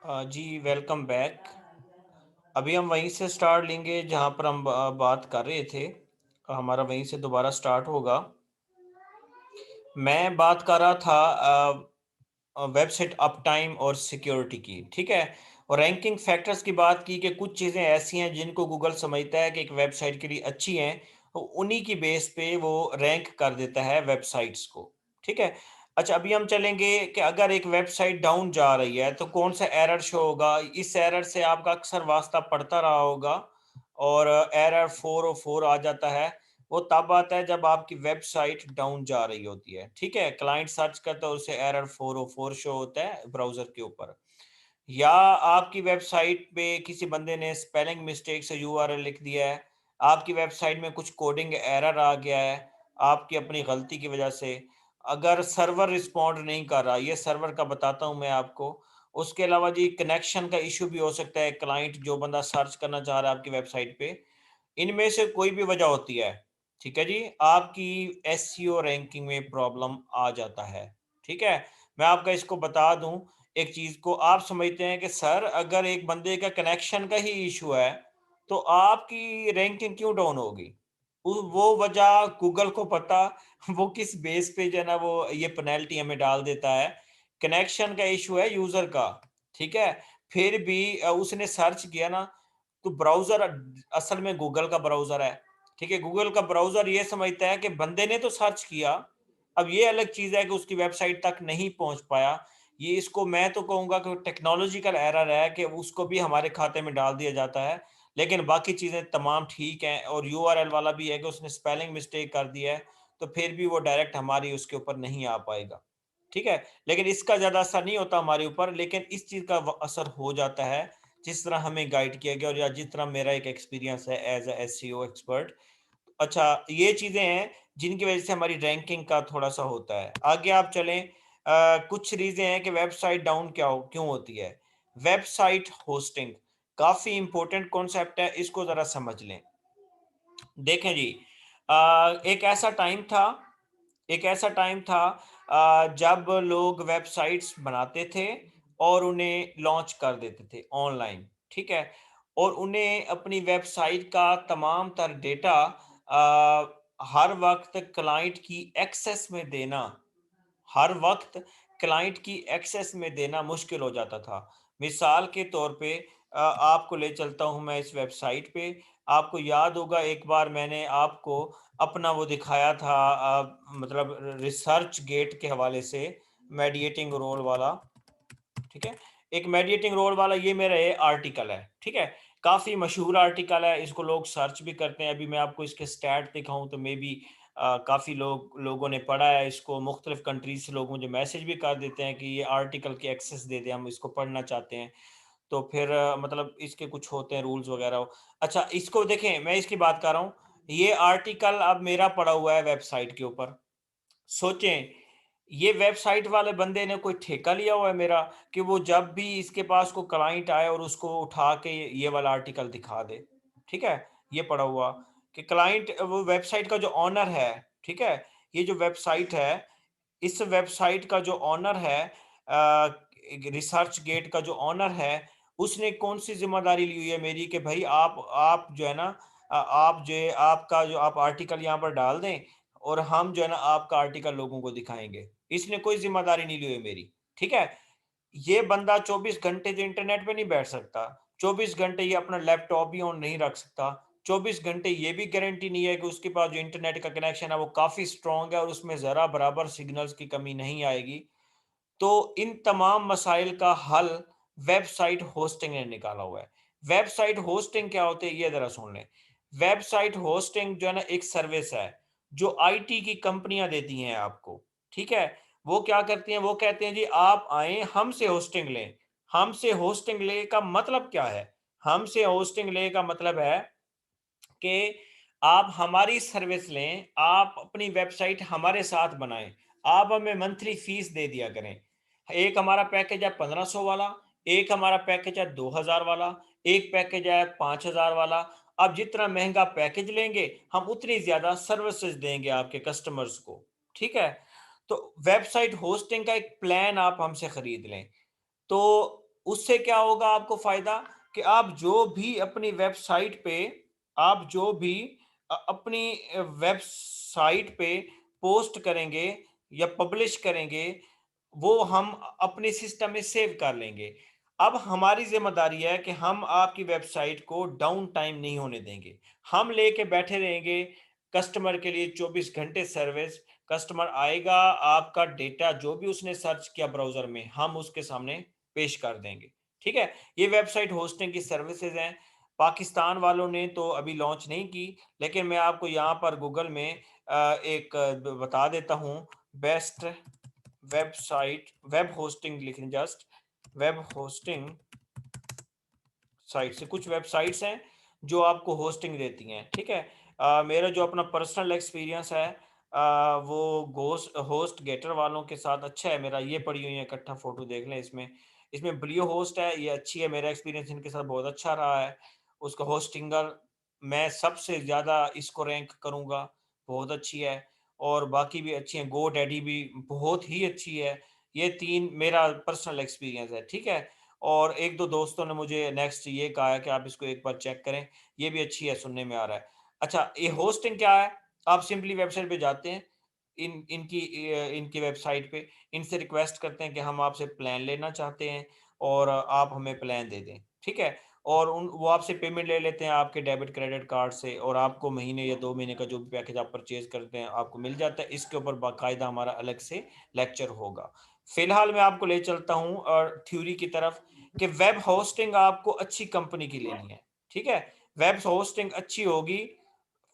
जी welcome back. अभी हम वहीं से स्टार्ट लेंगे जहाँ पर हम बात कर रहे थे। हमारा वहीं से दोबारा स्टार्ट होगा। मैं बात कर रहा था वेबसाइट अप टाइम और सिक्योरिटी की, ठीक है? और रैंकिंग फैक्टर्स की बात की कि कुछ चीज़ें ऐसी हैं जिनको गूगल समझता है कि एक वेबसाइट के लिए अच्छी हैं, तो उन्हीं की बेस पे वो रैंक कर देता है वेबसाइट्स को, ठीक है? अच्छा, अभी हम चलेंगे कि अगर एक वेबसाइट डाउन जा रही है, तो कौन-सा एरर शो होगा? इस एरर से आपका अक्सर वास्ता पड़ता रहा होगा और एरर 404 आ जाता है। वो तब आता है जब आपकी वेबसाइट डाउन जा रही होती है, ठीक है? क्लाइंट सर्च करता है, उसे एरर 404 शो होता है ब्राउज़र के ऊपर। या आपकी वेबसाइट पे किसी बंदे ने स्पेलिंग मिस्टेक से यूआरएल लिख दिया है, आपकी वेबसाइट में कुछ कोडिंग एरर आ गया है, आपकी अपनी गलती की वजह से। अगर सर्वर रिस्पॉन्ड नहीं कर रहा, ये सर्वर का बताता हूँ मैं आपको। उसके अलावा जी कनेक्शन का इश्यू भी हो सकता है, क्लाइंट जो बंदा सर्च करना चाह रहा है आपकी वेबसाइट पे, इनमें से कोई भी वजह होती है, ठीक है जी? आपकी एसईओ रैंकिंग में प्रॉब्लम आ जाता है, ठीक है? मैं आपको इसको बता दूँ, एक चीज़ को आप समझते हैं कि सर अगर एक बंदे का कनेक्शन का ही इश्यू है, तो आपकी रैंकिंग क्यों डाउन होगी? वो वजह गूगल को पता, वो किस बेस पे जो है ना वो ये पेनल्टी हमें डाल देता है। कनेक्शन का इश्यू है यूज़र का, ठीक है? फिर भी उसने सर्च किया ना, तो ब्राउज़र असल में गूगल का ब्राउज़र है, ठीक है? गूगल का ब्राउज़र ये समझता है कि बंदे ने तो सर्च किया, अब ये अलग चीज़ है कि उसकी वेबसाइट तक नहीं पहुँच पाया। ये इसको मैं तो कहूँगा कि टेक्नोलॉजिकल एरर है कि उसको भी हमारे खाते में डाल दिया जाता है, लेकिन बाकी चीज़ें तमाम ठीक हैं और यूआरएल वाला भी है कि उसने स्पेलिंग मिस्टेक कर दिया है, तो फिर भी वो डायरेक्ट हमारी उसके ऊपर नहीं आ पाएगा, ठीक है? लेकिन इसका ज़्यादा असर नहीं होता हमारे ऊपर, लेकिन इस चीज़ का व असर हो जाता है, जिस तरह हमें गाइड किया गया और या जिस तरह मेरा एक एक्सपीरियंस है एज़ अ एसईओ एक्सपर्ट। अच्छा, ये चीज़ें हैं जिनकी वज़ह से हमारी रैंकिंग का थोड़ा-सा होता है। आगे आप चलें, कुछ रीज़न हैं कि वेबसाइट डाउन क्यों होती है। वेबसाइट होस्टिंग काफ़ी इम्पोर्टेंट कॉन्सेप्ट है, इसको ज़रा समझ लें। देखें जी, एक ऐसा टाइम था जब लोग वेबसाइट्स बनाते थे और उन्हें लॉन्च कर देते थे ऑनलाइन, ठीक है? और उन्हें अपनी वेबसाइट का तमाम तर डेटा हर वक़्त क्लाइंट की एक्सेस में देना हर वक़्त क्लाइंट की एक्सेस में देना मुश्किल हो जाता था। मिसाल के तौर पे आपको ले चलता हूँ मैं इस वेबसाइट पे, आपको याद होगा एक बार मैंने आपको अपना वो दिखाया था, मतलब रिसर्च गेट के हवाले से मेडिएटिंग रोल वाला, ठीक है? एक मेडिएटिंग रोल वाला ये मेरा ये आर्टिकल है, ठीक है? काफ़ी मशहूर आर्टिकल है, इसको लोग सर्च भी करते हैं। अभी मैं आपको इसके स्टैट दिखाऊँ तो मेबी काफ़ी लोगों ने पढ़ा है इसको, मुख्तलिफ़ कंट्रीज़ से लोग मुझे मैसेज भी कर देते हैं कि ये आर्टिकल की एक्सेस दे दें, हम इसको पढ़ना चाहते हैं। तो फिर मतलब इसके कुछ होते हैं रूल्स वगैरह। अच्छा, इसको देखें, मैं इसकी बात कर रहा हूँ। ये आर्टिकल अब मेरा पड़ा हुआ है वेबसाइट के ऊपर। सोचें, ये वेबसाइट वाले बंदे ने कोई ठेका लिया हुआ है मेरा कि वो जब भी इसके पास कोई क्लाइंट आए और उसको उठा के ये वाला आर्टिकल दिखा दे, ठीक है? ये पड़ा हुआ कि क्लाइंट वो वेबसाइट का जो ओनर है, ठीक है? ये जो वेबसाइट है, इस वेबसाइट का जो ओनर है, रिसर्च गेट का जो ओनर है, उसने कौन-सी ज़िम्मेदारी ली हुई है मेरी कि भई आप जो है ना, आप जो है आपका जो आप आर्टिकल यहाँ पर डाल दें और हम जो है ना आपका आर्टिकल लोगों को दिखाएँगे। इसने कोई ज़िम्मेदारी नहीं ली हुई मेरी, ठीक है? ये बंदा 24 घंटे तो इंटरनेट पे नहीं बैठ सकता, 24 घंटे ये अपना लैपटॉप भी ऑन नहीं रख सकता, 24 घंटे ये भी गारंटी नहीं है कि उसके पास जो इंटरनेट का कनेक्शन है वो काफ़ी स्ट्रॉन्ग है और उसमें ज़रा बराबर सिग्नल्स की कमी नहीं आएगी। तो इन तमाम मसाइल का हल वेबसाइट होस्टिंग ने निकाला हुआ है। वेबसाइट होस्टिंग क्या होती है ये ज़रा सुन लें। वेबसाइट होस्टिंग जो है ना एक सर्विस है, जो आईटी की कंपनियाँ देती हैं आपको, ठीक है? वो क्या करती हैं, वो कहते हैं जी आप आएँ हमसे होस्टिंग लें। हमसे होस्टिंग लें का मतलब क्या है? हमसे होस्टिंग लें का मतलब है कि आप हमारी सर्विस लें, आप अपनी वेबसाइट हमारे साथ बनाएँ, आप हमें मंथली फ़ीस दे दिया करें। एक हमारा पैकेज है 1500 वाला, एक हमारा पैकेज है 2000 वाला, एक पैकेज है 5000 वाला। आप जितना महँगा पैकेज लेंगे, हम उतनी ज़्यादा सर्विसेज़ देंगे आपके कस्टमर्स को, ठीक है? तो वेबसाइट होस्टिंग का एक प्लान आप हमसे खरीद लें। तो उससे क्या होगा आपको फायदा कि आप जो भी अपनी वेबसाइट पे आप जो भी अपनी वेबसाइट पे पोस्ट करेंगे या पब्लिश करेंगे, वो हम अपने सिस्टम में सेव कर लेंगे। अब हमारी ज़िम्मेदारी है कि हम आपकी वेबसाइट को डाउन टाइम नहीं होने देंगे। हम लेके बैठे रहेंगे कस्टमर के लिए 24 घंटे सर्विस। कस्टमर आएगा, आपका डेटा जो भी उसने सर्च किया ब्राउज़र में, हम उसके सामने पेश कर देंगे। ठीक है? ये वेबसाइट होस्टिंग की सर्विसेज़ हैं। पाकिस्तान वालों ने तो अभी लॉन्च नहीं की, लेकिन मैं आपको यहाँ पर गूगल में एक बता देता हूँ, बेस्ट वेबसाइट वेब होस्टिंग लिखें, जस्ट वेब होस्टिंग साइट से कुछ वेबसाइट्स हैं जो आपको होस्टिंग देती हैं। ठीक है? मेरा जो अपना पर्सनल एक्सपीरियंस है, वो गोस्ट होस्ट गेटर वालों के साथ अच्छा है मेरा। ये पड़ी हुई है, इकट्ठा फोटो देख लें इसमें। इसमें ब्लियो होस्ट है, ये अच्छी है, मेरा एक्सपीरियंस इनके साथ बहुत अच्छा रहा है। उसका होस्टिंगर मैं सबसे ज़्यादा इसको रैंक करूँगा, बहुत अच्छी है। और बाकी भी अच्छी हैं, गोडैडी भी बहुत ही अच्छी है। ये 3 मेरा पर्सनल एक्सपीरियंस है। ठीक है? और 1-2 दोस्तों ने मुझे नेक्स्ट ये कहा है कि आप इसको एक बार चेक करें, ये भी अच्छी है, सुनने में आ रहा है। अच्छा, ये होस्टिंग क्या है? आप सिंपली वेबसाइट पे जाते हैं, इनकी वेबसाइट पे, इनसे रिक्वेस्ट करते हैं कि हम आपसे प्लान लेना चाहते हैं और आप हमें प्लान दे दें, ठीक है? और वो आपसे पेमेंट ले लेते हैं आपके डेबिट क्रेडिट कार्ड से, और आपको महीने या 2 महीने का जो भी पैकेज आप परचेज़ करते हैं, आपको मिल जाता है। इसके ऊपर बाकायदा हमारा अलग से लेक्चर होगा। फिलहाल मैं आपको ले चलता हूँ थ्योरी की तरफ, कि वेब होस्टिंग आपको अच्छी कंपनी की लेनी है, ठीक है? वेब होस्टिंग अच्छी होगी,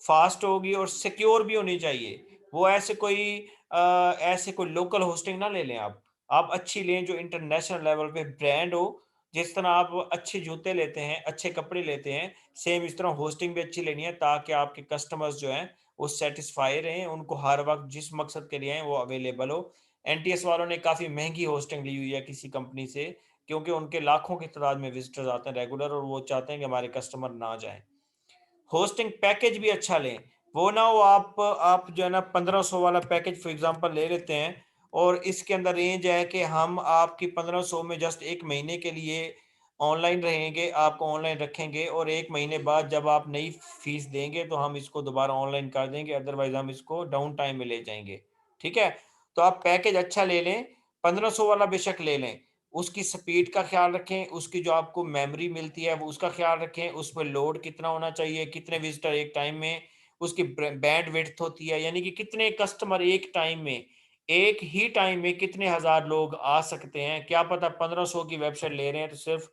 फास्ट होगी और सिक्योर भी होनी चाहिए। वो ऐसे कोई लोकल होस्टिंग ना ले लें आप। आप अच्छी लें जो इंटरनेशनल लेवल पे ब्रांड हो। जिस तरह आप अच्छे जूते लेते हैं, अच्छे कपड़े लेते हैं, सेम इस तरह होस्टिंग भी अच्छी लेनी है, ताकि आपके कस्टमर्स जो हैं वो सैटिस्फाई रहें, उनको हर वक़्त जिस मकसद के लिए आए वो अवेलेबल हो। एनटीएस वालों ने काफ़ी महँगी होस्टिंग ली हुई है किसी कंपनी से, क्योंकि उनके लाखों की तादाद में विज़िटर्स आते हैं रेगुलर, और वो चाहते हैं कि हमारे कस्टमर ना जाएँ। होस्टिंग पैकेज भी अच्छा लें। वो ना हो आप जो है ना 1500 वाला पैकेज फॉर एग्ज़ाम्पल ले लेते हैं, और इसके अंदर रेंज है कि हम आपकी 1500 में जस्ट 1 महीने के लिए ऑनलाइन रहेंगे, आपको ऑनलाइन रखेंगे, और 1 महीने बाद जब आप नई फ़ीस देंगे तो हम इसको दोबारा ऑनलाइन कर देंगे, अदरवाइज़ हम इसको डाउन टाइम में ले जाएँगे। ठीक है? तो आप पैकेज अच्छा ले लें, 1500 वाला बेशक ले लें। उसकी स्पीड का ख़्याल रखें, उसकी जो आपको मेमोरी मिलती है वो उसका ख़्याल रखें, उस पे लोड कितना होना चाहिए, कितने विज़िटर एक टाइम में, उसकी बैंडविड्थ होती है, यानी कि कितने कस्टमर एक ही टाइम में कितने हज़ार लोग आ सकते हैं। क्या पता 1500 की वेबसाइट ले रहे हैं तो सिर्फ़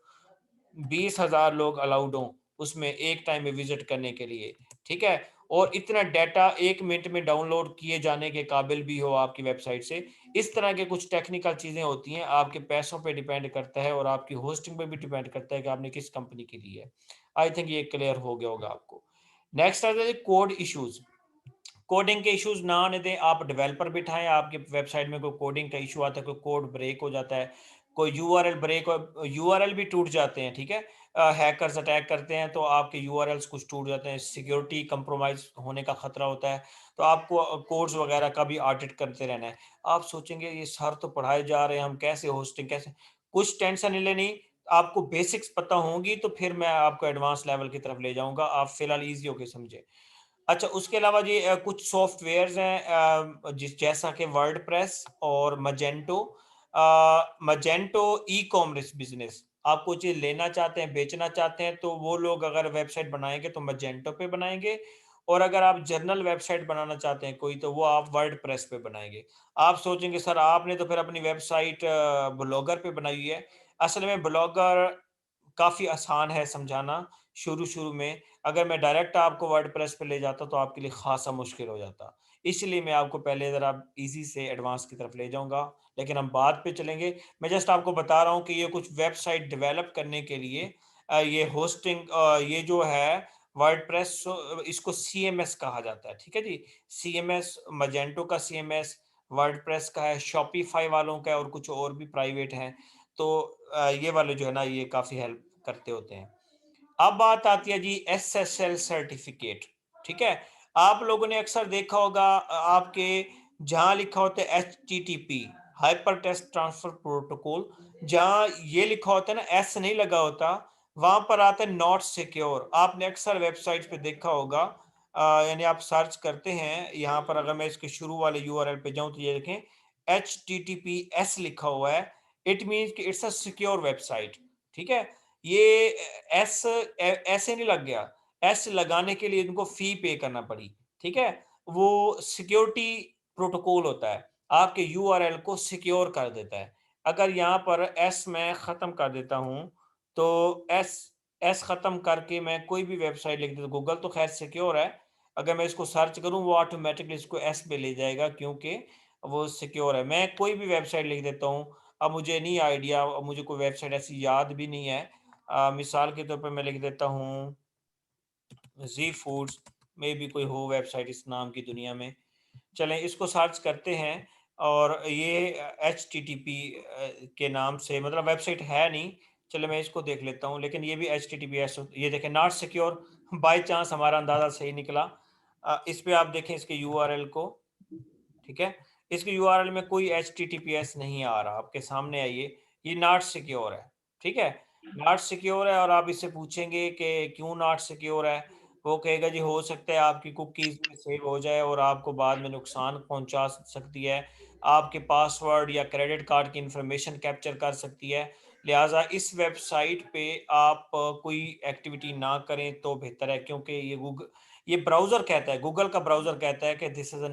20,000 लोग अलाउड हों उसमें एक टाइम में विज़िट करने के लिए, ठीक है? और इतना डेटा 1 मिनट में डाउनलोड किए जाने के काबिल भी हो आपकी वेबसाइट से। इस तरह के कुछ टेक्निकल चीज़ें होती हैं, आपके पैसों पे डिपेंड करता है और आपकी होस्टिंग पे भी डिपेंड करता है कि आपने किस कंपनी की ली है। आई थिंक ये क्लियर हो गया होगा आपको। नेक्स्ट आता है कोड इश्यूज़। कोडिंग के इश्यूज ना आने दें। आप डेवलपर बिठाएं, आपकी वेबसाइट में कोई कोडिंग का इशू आता है, कोई कोड ब्रेक हो जाता है, कोई यूआरएल ब्रेक हो, यूआरएल भी टूट जाते हैं, ठीक है? हैकर्स अटैक करते हैं तो आपके यूआरएल्स कुछ टूट जाते हैं, सिक्योरिटी कंप्रोमाइज होने का खतरा होता है, तो आपको कोड्स वगैरह का भी ऑडिट करते रहना है। आप सोचेंगे ये सर तो पढ़ाए जा रहे हैं, हम कैसे होस्टिंग कैसे, कुछ टेंशन नहीं लेनी। आपको बेसिक्स पता होंगी तो फिर मैं आपको एडवांस लेवल की तरफ ले जाऊंगा, आप फिलहाल ईजी होके समझे। अच्छा, उसके अलावा जी कुछ सॉफ्टवेयर्स हैं, जैसा कि वर्डप्रेस और Magento. Magento e commerce business, आप कोई चीज़ लेना चाहते हैं, बेचना चाहते हैं, तो वो लोग अगर वेबसाइट बनाएंगे तो मजेंटो पे बनाएंगे, और अगर आप जर्नल वेबसाइट बनाना चाहते हैं कोई, तो वो आप वर्डप्रेस पे बनाएंगे। आप सोचेंगे सर आपने तो फिर अपनी वेबसाइट ब्लॉगर पे बनाई हुई है। असल में ब्लॉगर काफ़ी आसान है समझाना शुरू-शुरू में। अगर मैं डायरेक्ट आपको वर्डप्रेस पे ले जाता तो आपके लिए ख़ासा मुश्किल हो जाता। इसलिए मैं आपको पहले ज़रा ईज़ी से एडवांस की तरफ ले जाऊँगा, लेकिन हम बाद पे चलेंगे। मैं जस्ट आपको बता रहा हूँ कि ये कुछ वेबसाइट डेवलप करने के लिए ये होस्टिंग ये जो है वर्डप्रेस, इसको सीएमएस कहा जाता है, ठीक है जी? सीएमएस, मैजेंटो का सीएमएस, वर्डप्रेस का है, शॉपिफ़ाई वालों का है, और कुछ और भी प्राइवेट हैं। तो ये वाले जो है ना ये काफ़ी हेल्प करते होते हैं। अब बात आती है जी एसएसएल सर्टिफिकेट, ठीक है? आप लोगों ने अक्सर देखा होगा आपके जहाँ लिखा होता है HTTP, hyper text transfer protocol, जहाँ ये लिखा होता है ना, एस नहीं लगा होता, वहां पर आता है नॉट सिक्योर। आपने अक्सर वेबसाइट पे देखा होगा, यानी आप सर्च करते हैं यहाँ पर, अगर मैं इसके शुरू वाले यूआरएल पे जाऊं तो ये देखें HTTPS लिखा हुआ है। इट मीन्स कि इट्स अ सिक्योर वेबसाइट। ठीक है, ये एस ऐसे नहीं लग गया, एस लगाने के लिए इनको फी पे करना पड़ी। ठीक है, वो सिक्योरिटी प्रोटोकॉल होता है, आपके यूआरएल को सिक्योर कर देता है। अगर यहाँ पर एस मैं ख़त्म कर देता हूँ, तो एस एस ख़त्म करके मैं कोई भी वेबसाइट लिख देता, गूगल तो खैर सिक्योर है, अगर मैं इसको सर्च करूँ वो ऑटोमेटिकली इसको एस पे ले जाएगा, क्योंकि वो सिक्योर है। मैं कोई भी वेबसाइट लिख देता हूँ, अब मुझे नहीं आइडिया, अब मुझे कोई वेबसाइट ऐसी याद भी नहीं है, मिसाल के तौर पर मैं लिख देता हूँ जी फूड्स, में भी कोई हो वेबसाइट इस नाम की दुनिया में, चलें इसको सर्च करते हैं। और ये एच टी टी पी के नाम से मतलब वेबसाइट है नहीं, चलो मैं इसको देख लेता हूँ, लेकिन ये भी H T T P S, ये देखें नॉट सिक्योर, बाई चांस हमारा अंदाज़ा सही निकला। इस पे आप देखें इसके यूआरएल को। ठीक है, इसके यूआरएल में कोई एचटीटीपीएस नहीं आ रहा, आपके सामने आइए, ये नॉट सिक्योर है। ठीक है, नॉट सिक्योर है, और आप इससे पूछेंगे कि क्यों नॉट सिक्योर है, वो कहेगा जी हो सकता है आपकी कुकीज़ में सेव हो जाए और आपको बाद में नुकसान पहुंचा सकती है, आपके पासवर्ड या क्रेडिट कार्ड की इंफॉर्मेशन कैप्चर कर सकती है, लिहाजा इस वेबसाइट पे आप कोई एक्टिविटी ना करें तो बेहतर है, क्योंकि ये ब्राउज़र कहता है, गूगल का ब्राउज़र कहता है कि this is a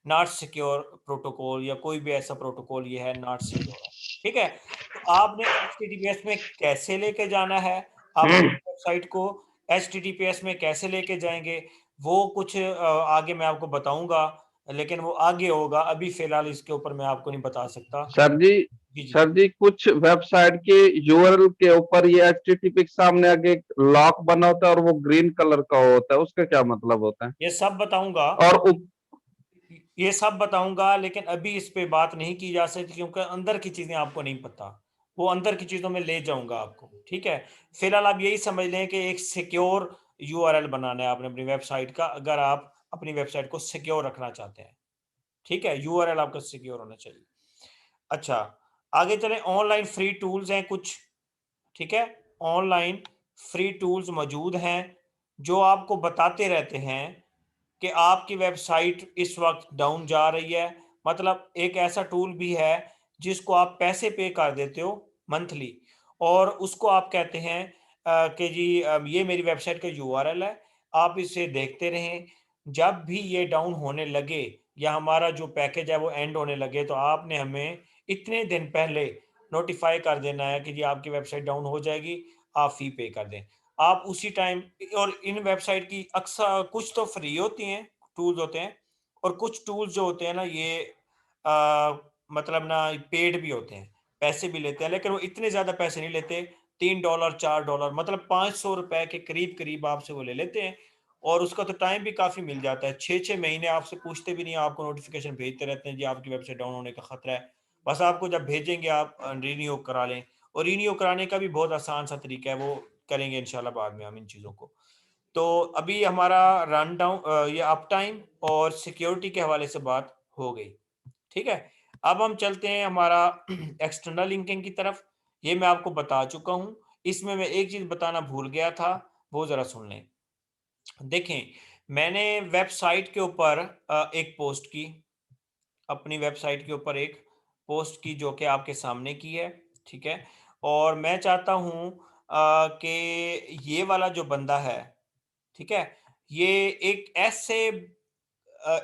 not secure protocol, या कोई भी ऐसा प्रोटोकॉल ये है नॉट सिक्योर है। ठीक है, तो आपने एचटीटीपीएस में कैसे लेके जाना है, आप वेबसाइट को एचटीटीपीएस में कैसे लेके जाएंगे, वो कुछ आगे मैं आपको बताऊंगा, लेकिन वो आगे होगा, अभी फिलहाल इसके ऊपर मैं आपको नहीं बता सकता। सर जी, जी जी, सर जी कुछ वेबसाइट के यूआरएल के ऊपर ये एचटीटीपी के सामने आगे एक लॉक बना होता है और वो ग्रीन कलर का होता है, उसका क्या मतलब होता है? ये सब बताऊंगा, और ये सब बताऊंगा, लेकिन अभी इस पे बात नहीं की जा सकती, क्योंकि अंदर की चीजें आपको नहीं पता, वो अंदर की चीजों में ले जाऊंगा आपको। ठीक है, फिलहाल आप यही समझ लें कि एक सिक्योर यूआरएल बनाना है आपने अपनी वेबसाइट का, अगर आप अपनी वेबसाइट को सिक्योर रखना चाहते हैं। ठीक है, यूआरएल आपका सिक्योर होना चाहिए। अच्छा, आगे चलें, ऑनलाइन फ्री टूल्स हैं कुछ। ठीक है, ऑनलाइन फ्री टूल्स मौजूद हैं जो आपको बताते रहते हैं कि आपकी वेबसाइट इस वक्त डाउन जा रही है। मतलब एक ऐसा टूल भी है जिसको आप पैसे पे कर देते हो मंथली, और उसको आप कहते हैं कि जी ये मेरी वेबसाइट का यूआरएल है, आप इसे देखते रहें, जब भी ये डाउन होने लगे या हमारा जो पैकेज है वो एंड होने लगे, तो आपने हमें इतने दिन पहले नोटिफाई कर देना है कि जी आपकी वेबसाइट डाउन हो जाएगी, आप फी पे कर दें। आप उसी टाइम, और इन वेबसाइट की अक्सर कुछ तो फ्री होती हैं, टूल्स होते हैं, और कुछ टूल्स जो होते हैं ना ये मतलब ना पेड भी होते हैं, पैसे भी लेते हैं, लेकिन वो इतने ज़्यादा पैसे नहीं लेते, $3 $4, मतलब ₹500 के करीब करीब आपसे वो ले लेते हैं। और उसका तो टाइम भी काफ़ी मिल जाता है, 6-6 महीने आपसे पूछते भी नहीं, आपको नोटिफिकेशन भेजते रहते हैं जी आपकी वेबसाइट डाउन होने का खतरा है, बस आपको जब भेजेंगे आप रिन्यू करा लें। और रिन्यू कराने का भी बहुत आसान सा तरीका है, वो करेंगे इंशाल्लाह बाद में हम इन चीज़ों को। तो अभी हमारा रन डाउन, ये अप टाइम और सिक्योरिटी के हवाले से बात हो गई। ठीक है, अब हम चलते हैं हमारा एक्सटर्नल लिंकिंग की तरफ। ये मैं आपको बता चुका हूँ, इसमें मैं एक चीज़ बताना भूल गया था, वो ज़रा सुन लें। देखें, मैंने वेबसाइट के ऊपर एक पोस्ट की, अपनी वेबसाइट के ऊपर एक पोस्ट की जो कि आपके सामने की है। ठीक है, और मैं चाहता हूँ कि ये वाला जो बंदा है, ठीक है, ये एक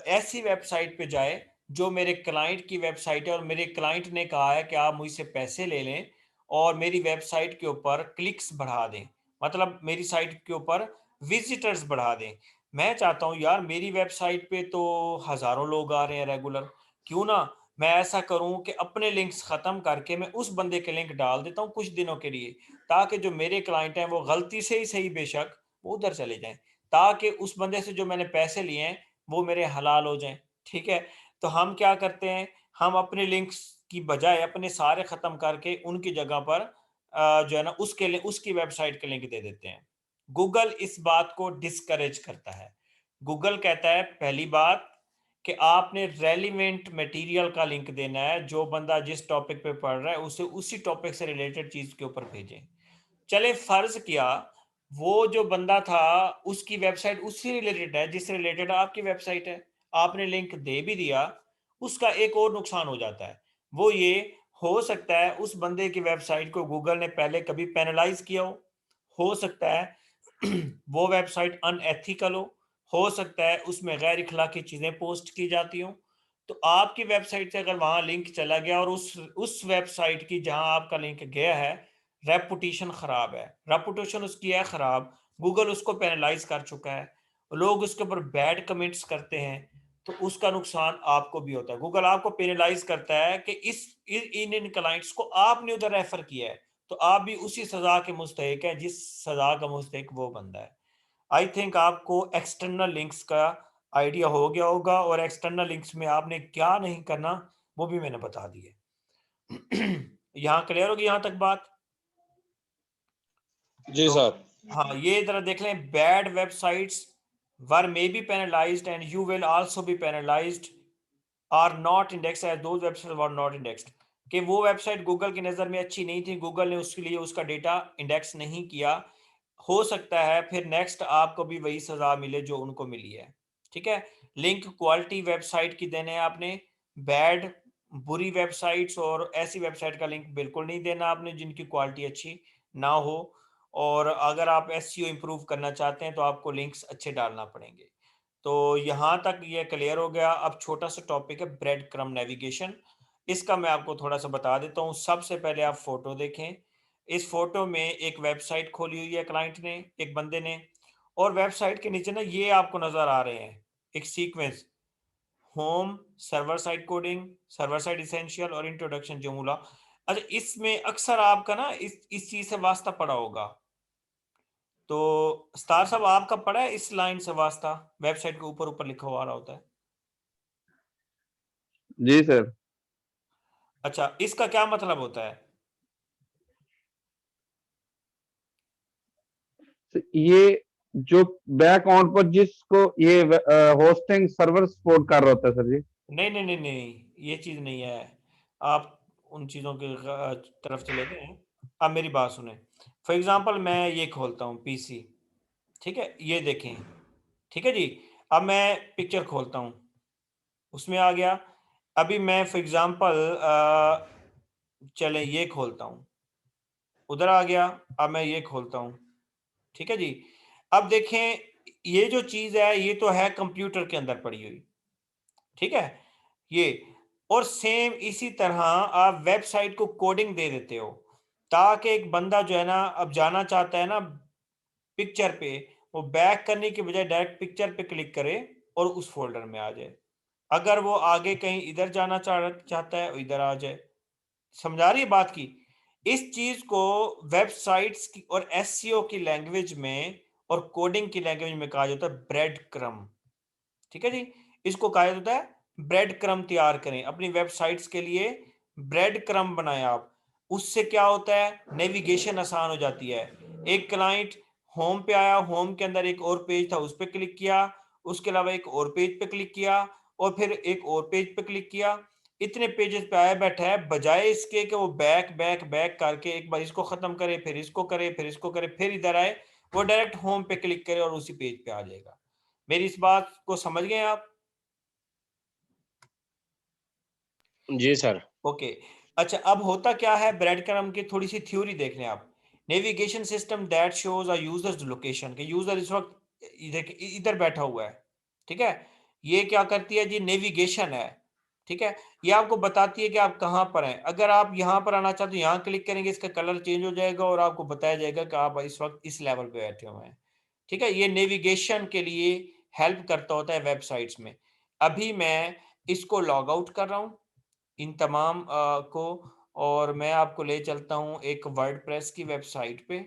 ऐसी वेबसाइट पे जाए जो मेरे क्लाइंट की वेबसाइट है, और मेरे क्लाइंट ने कहा है कि आप मुझसे पैसे ले लें और मेरी वेबसाइट के ऊपर क्लिक्स बढ़ा दें, मतलब मेरी साइट के ऊपर विजिटर्स बढ़ा दें। मैं चाहता हूँ यार, मेरी वेबसाइट पे तो हज़ारों लोग आ रहे हैं रेगुलर, क्यों ना मैं ऐसा करूँ कि अपने लिंक्स ख़त्म करके मैं उस बंदे के लिंक डाल देता हूँ कुछ दिनों के लिए, ताकि जो मेरे क्लाइंट हैं वो गलती से ही सही बेशक वो उधर चले जाएँ, ताकि उस बंदे से जो मैंने पैसे लिए हैं वो मेरे हलाल हो जाएँ। ठीक है, तो हम क्या करते हैं, हम अपने लिंक्स की बजाय अपने सारे ख़त्म करके उनकी जगह पर जो है ना उसकी वेबसाइट के लिंक दे देते हैं। गूगल इस बात को डिस्करेज करता है। गूगल कहता है, पहली बात, कि आपने रेलिवेंट मटेरियल का लिंक देना है, जो बंदा जिस टॉपिक पे पढ़ रहा है उसे उसी टॉपिक से रिलेटेड चीज के ऊपर भेजें। चले फर्ज किया वो जो बंदा था उसकी वेबसाइट उससे रिलेटेड है जिससे रिलेटेड आपकी वेबसाइट है, आपने लिंक दे भी दिया, उसका एक और नुकसान हो जाता है। वो ये हो सकता है उस बंदे की वेबसाइट को गूगल ने पहले कभी पेनलाइज किया हो सकता है वो वेबसाइट अनएथिकल हो सकता है उसमें गैर इखलाकी चीजें पोस्ट की जाती हो। तो आपकी वेबसाइट से अगर वहां लिंक चला गया और उस वेबसाइट की जहां आपका लिंक गया है रेपुटेशन खराब है, रेपुटेशन उसकी है खराब, गूगल उसको पेनलाइज कर चुका है, लोग उसके ऊपर बैड कमेंट्स करते हैं, तो उसका नुकसान आपको भी होता है। गूगल आपको पेनलाइज करता है कि इन क्लाइंट्स को आपने उधर रेफर किया है, तो आप भी उसी सजा के मुस्तहिक है जिस सजा का मुस्तहिक वो बंदा है। आई थिंक आपको एक्सटर्नल लिंक्स का आइडिया हो गया होगा, और एक्सटर्नल लिंक्स में आपने क्या नहीं करना वो भी मैंने बता दिया। यहाँ क्लियर होगी यहाँ तक बात? जी तो सर। हाँ, ये जरा देख लें, bad websites were may be penalised and you will also be penalised or not index as those website were not indexed. कि वो वेबसाइट गूगल की नज़र में अच्छी नहीं थी, गूगल ने उसके लिए उसका डेटा इंडेक्स नहीं किया, हो सकता है फिर नेक्स्ट आपको भी वही सजा मिले जो उनको मिली है। ठीक है, लिंक क्वालिटी वेबसाइट की देने हैं आपने, बैड बुरी वेबसाइट्स और ऐसी वेबसाइट का लिंक बिल्कुल नहीं देना आपने जिनकी क्वालिटी अच्छी ना हो। और अगर आप एसईओ इंप्रूव करना चाहते हैं तो आपको लिंक्स अच्छे डालना पड़ेंगे। तो यहाँ तक ये क्लियर हो गया। अब छोटा सा टॉपिक है ब्रेड क्रम नेविगेशन, इसका मैं आपको थोड़ा सा बता देता हूँ। सबसे पहले आप फोटो देखें, इस फोटो में एक वेबसाइट खोली हुई है क्लाइंट ने, एक बंदे ने, और वेबसाइट के नीचे ना ये आपको नजर आ रहे हैं एक sequence, home, server side coding, server side essential और इंट्रोडक्शन जमूला। अच्छा, इसमें अक्सर आपका ना इस चीज से वास्ता पड़ा होगा, तो स्टार साहब आपका पड़ा है इस लाइन से वास्ता, वेबसाइट के ऊपर ऊपर लिखा हुआ आ रहा होता है। जी सर। अच्छा, इसका क्या मतलब होता है? तो ये जो बैक अकाउंट पर जिसको ये होस्टिंग सर्वर सपोर्ट कर रहा होता है सर जी। नहीं नहीं नहीं नहीं, ये चीज नहीं है। आप उन चीजों की तरफ चले गए हैं। अब मेरी बात सुने, फॉर एग्जांपल मैं ये खोलता हूँ पीसी, ठीक है, ये देखें, ठीक है जी। अब मैं पिक्चर खोलता हूँ, उसमें आ गया। अभी मैं फॉर एग्जांपल चले ये खोलता हूँ, उधर आ गया। अब मैं ये खोलता हूँ, ठीक है जी। अब देखें, ये जो चीज है ये तो है कंप्यूटर के अंदर पड़ी हुई, ठीक है ये। और सेम इसी तरह आप वेबसाइट को कोडिंग दे देते हो, ताकि एक बंदा जो है ना अब जाना चाहता है ना पिक्चर पे, वो बैक करने के बजाय डायरेक्ट पिक्चर पे क्लिक करे और उस फोल्डर में आ जाए। अगर वो आगे कहीं इधर जाना चाहता है, इधर आ जाए। समझा रही है बात की? इस चीज को वेबसाइट्स की और एसईओ की लैंग्वेज में और कोडिंग की लैंग्वेज में कहा जाता है ब्रेड क्रम। ठीक है जी, इसको कहा जाता है ब्रेड क्रम। तैयार करें अपनी वेबसाइट्स के लिए, ब्रेड क्रम बनाएं आप। उससे क्या होता है, नेविगेशन आसान हो जाती है। एक क्लाइंट होम पे आया, होम के अंदर एक और पेज था, उस पर क्लिक किया, उसके अलावा एक और पेज पे क्लिक किया, और फिर एक और पेज पे क्लिक किया। इतने पेजेस पे आया बैठा है, बजाय इसके कि वो बैक बैक बैक करके एक बार इसको खत्म करे, फिर इसको करे, फिर इसको करे, फिर इधर आए, वो डायरेक्ट होम पे क्लिक करे और उसी पेज पे आ जाएगा। मेरी इस बात को समझ गए आप? जी सर। ओके। अच्छा, अब होता क्या है, ब्रेड क्रम्ब की थोड़ी सी थ्योरी देख लें आप। Navigation system that shows a users location, के यूजर इस वक्त इधर बैठा हुआ है, ठीक है। ये क्या करती है जी, नेविगेशन है, ठीक है। ये आपको बताती है कि आप कहाँ पर हैं। अगर आप यहाँ पर आना चाहते हो, यहाँ क्लिक करेंगे, इसका कलर चेंज हो जाएगा और आपको बताया जाएगा कि आप इस वक्त इस लेवल पे बैठे हुए हैं, ठीक है। ये नेविगेशन के लिए हेल्प करता होता है वेबसाइट्स में। अभी मैं इसको लॉग आउट कर रहा हूँ इन तमाम को, और मैं आपको ले चलता हूँ एक वर्डप्रेस की वेबसाइट पे।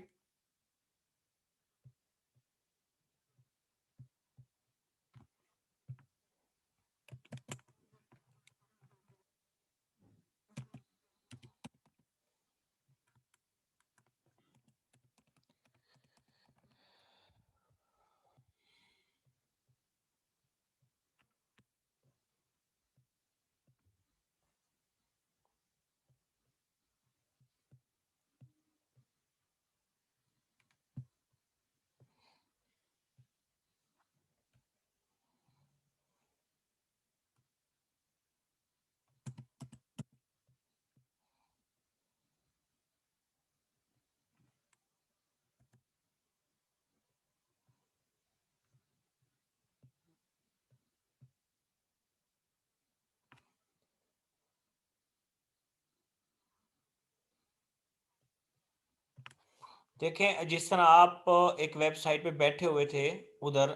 देखें, जिस तरह आप एक वेबसाइट पे बैठे हुए थे उधर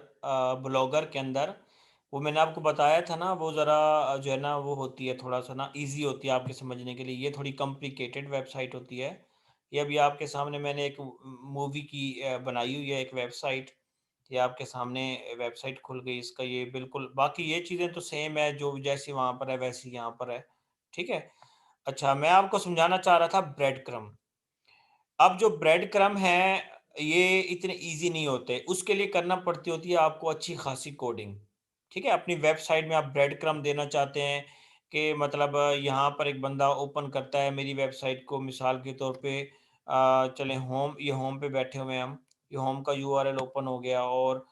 ब्लॉगर के अंदर, वो मैंने आपको बताया था ना, वो ज़रा जो है ना वो होती है थोड़ा-सा ना ईज़ी होती है आपके समझने के लिए, ये थोड़ी कॉम्प्लिकेटेड वेबसाइट होती है। ये अभी आपके सामने मैंने एक मूवी की बनाई हुई है एक वेबसाइट, ये आपके सामने वेबसाइट खुल गई इसका, ये बिल्कुल बाकी ये चीज़ें तो सेम है, जो जैसी वहाँ पर है वैसी यहाँ पर है, ठीक है? अच्छा, मैं आपको समझाना चाह रहा था ब्रेड क्रम्ब। अब जो ब्रेड क्रम्ब हैं, ये इतने ईज़ी नहीं होते। उसके लिए करना पड़ती होती है आपको अच्छी खासी कोडिंग, ठीक है? अपनी वेबसाइट में आप ब्रेड क्रम्ब देना चाहते हैं कि मतलब यहाँ पर एक बंदा ओपन करता है मेरी वेबसाइट को, मिसाल के तौर पे चलें होम पे बैठे हुए हैं हम, ये होम का यूआरएल ओपन हो गया और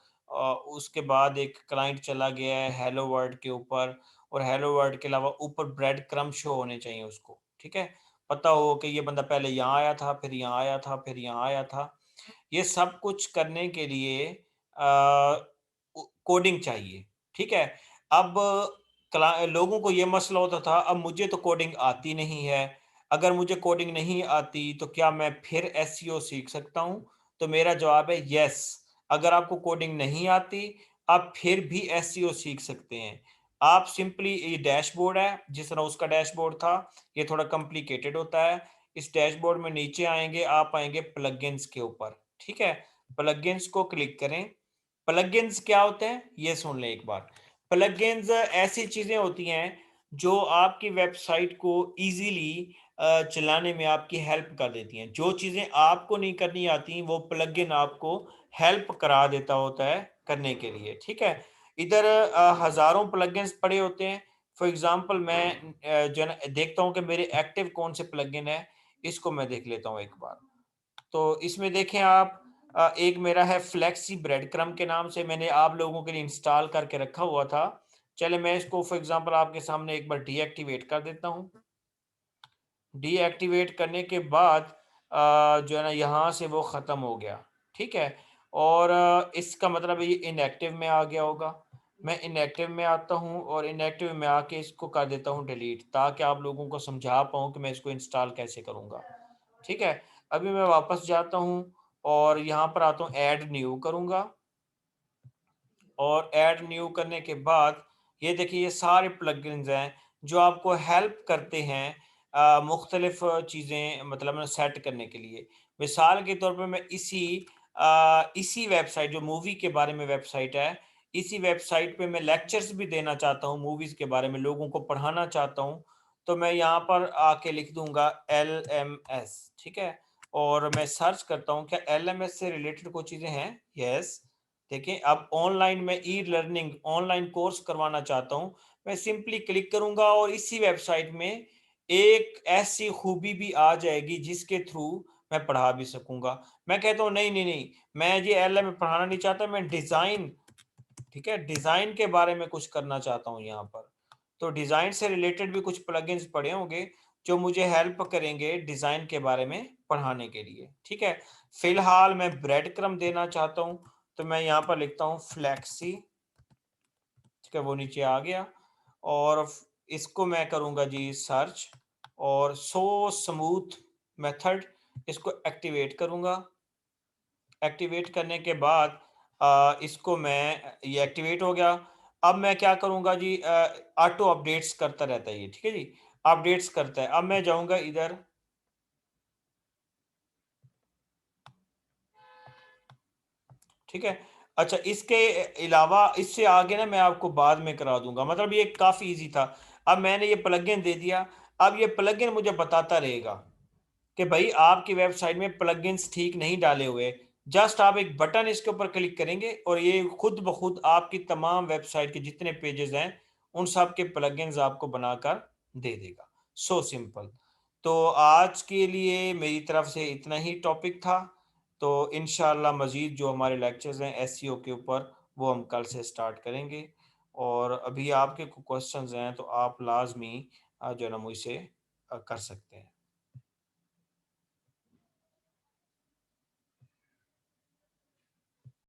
उसके बाद एक क्लाइंट चला गया है हेलो वर्ल्ड के ऊपर, और हेलो वर्ल्ड के अलावा ऊपर ब्रेड क्रम्ब शो होने चाहिए उसको, ठीक है? पता हो कि ये बंदा पहले यहाँ आया था, फिर यहाँ आया था, फिर यहाँ आया था। ये सब कुछ करने के लिए कोडिंग चाहिए, ठीक है? अब लोगों को ये मसला होता था, अब मुझे तो कोडिंग आती नहीं है। अगर मुझे कोडिंग नहीं आती तो क्या मैं फिर एसईओ सीख सकता हूँ? तो मेरा जवाब है यस। अगर आपको कोडिंग नहीं आती, आप फिर भी एसईओ सीख सकते हैं। आप सिंपली, ये डैशबोर्ड है, जिस तरह उसका डैशबोर्ड था, ये थोड़ा कॉम्प्लिकेटेड होता है। इस डैशबोर्ड में नीचे आएँगे, आप आएँगे प्लगइन्स के ऊपर, ठीक है? प्लगइन्स को क्लिक करें। प्लगइन्स क्या होते हैं? ये सुन लें एक बार। प्लगइन्स ऐसी चीज़ें होती हैं जो आपकी वेबसाइट को ईज़िली चलाने में आपकी हेल्प कर देती हैं। जो चीज़ें आपको नहीं करनी आती, वो प्लगइन आपको हेल्प करा देता होता है करने के लिए, ठीक है? इधर हज़ारों प्लगइन्स पड़े होते हैं। फॉर एग्ज़ाम्पल मैं जो है ना देखता हूँ कि मेरे एक्टिव कौन से प्लगइन है, इसको मैं देख लेता हूँ एक बार। तो इसमें देखें आप, एक मेरा है फ्लेक्सी ब्रेड क्रम्ब के नाम से, मैंने आप लोगों के लिए इंस्टॉल करके रखा हुआ था। चलें मैं इसको फॉर एग्ज़ाम्पल आपके सामने एक बार डीएक्टिवेट कर देता हूँ। डीएक्टिवेट करने के बाद जो है ना यहाँ से वो ख़त्म हो गया, ठीक है? और इसका मतलब ये इनएक्टिव में आ गया होगा। मैं इनएक्टिव में आता हूँ और इनएक्टिव में आके इसको कर देता हूँ डिलीट, ताकि आप लोगों को समझा पाऊँ कि मैं इसको इंस्टॉल कैसे करूँगा, ठीक है? अभी मैं वापस जाता हूँ और यहाँ पर आता हूँ, ऐड न्यू करूँगा। और ऐड न्यू करने के बाद ये देखिए, ये सारे प्लगइन्स हैं जो आपको हेल्प करते हैं मुख्तलिफ चीज़ें मतलब ना सेट करने के लिए। मिसाल के तौर पे मैं इसी वेबसाइट, जो मूवी के बारे में वेबसाइट है, इसी वेबसाइट पे मैं लेक्चर्स भी देना चाहता हूँ मूवीज़ के बारे में, लोगों को पढ़ाना चाहता हूँ, तो मैं यहाँ पर आके लिख दूँगा एलएमएस, ठीक है? और मैं सर्च करता हूँ क्या एलएमएस से रिलेटेड कोई चीज़ें हैं? यस। देखिए, अब ऑनलाइन मैं ई लर्निंग ऑनलाइन कोर्स करवाना चाहता हूँ, मैं सिंपली क्लिक करूँगा और इसी वेबसाइट में एक ऐसी खूबी भी आ जाएगी जिसके थ्रू मैं पढ़ा भी सकूँगा। मैं कहता हूँ नहीं, नहीं, नहीं, मैं ये एलएम पढ़ाना नहीं चाहता, मैं डिज़ाइन, ठीक है? डिज़ाइन के बारे में कुछ करना चाहता हूँ यहाँ पर। तो डिज़ाइन से रिलेटेड भी कुछ प्लगइन्स पड़े होंगे, जो मुझे हेल्प करेंगे डिज़ाइन के बारे में पढ़ाने के लिए, ठीक है? फ़िलहाल मैं ब्रेड क्रम्ब देना चाहता हूँ, तो मैं यहाँ पर लिखता हूँ फ्लेक्सी, ठीक है? वो नीचे आ गया और इसको मैं करूँगा जी सर्च, और सो स्मूथ मेथड, इसको एक्टिवेट करूँगा। एक्टिवेट करने के बाद इसको मैं, ये एक्टिवेट हो गया। अब मैं क्या करूँगा जी, ऑटो अपडेट्स करता रहता है ये, ठीक है जी? अपडेट्स करता है। अब मैं जाऊँगा इधर, ठीक है? अच्छा, इसके अलावा इससे आगे ना मैं आपको बाद में करा दूँगा, मतलब ये काफ़ी ईज़ी था। अब मैंने ये प्लगइन दे दिया, अब ये प्लगइन मुझे बताता रहेगा कि भाई आपकी वेबसाइट में प्लगइन्स ठीक नहीं डाले हुए। जस्ट आप एक बटन इसके ऊपर क्लिक करेंगे और ये खुद ब खुद आपकी तमाम वेबसाइट के जितने पेजेस हैं, उन सब के प्लगइन्स आपको बनाकर दे देगा। So simple. तो आज के लिए मेरी तरफ से इतना ही टॉपिक था। तो इंशाअल्लाह मज़ीद जो हमारे लेक्चर्स हैं एसईओ के ऊपर, वो हम कल से स्टार्ट करेंगे। और अभी आपके कोई क्वेश्चंस हैं तो आप लाज़मी जो है ना मुझसे कर सकते हैं।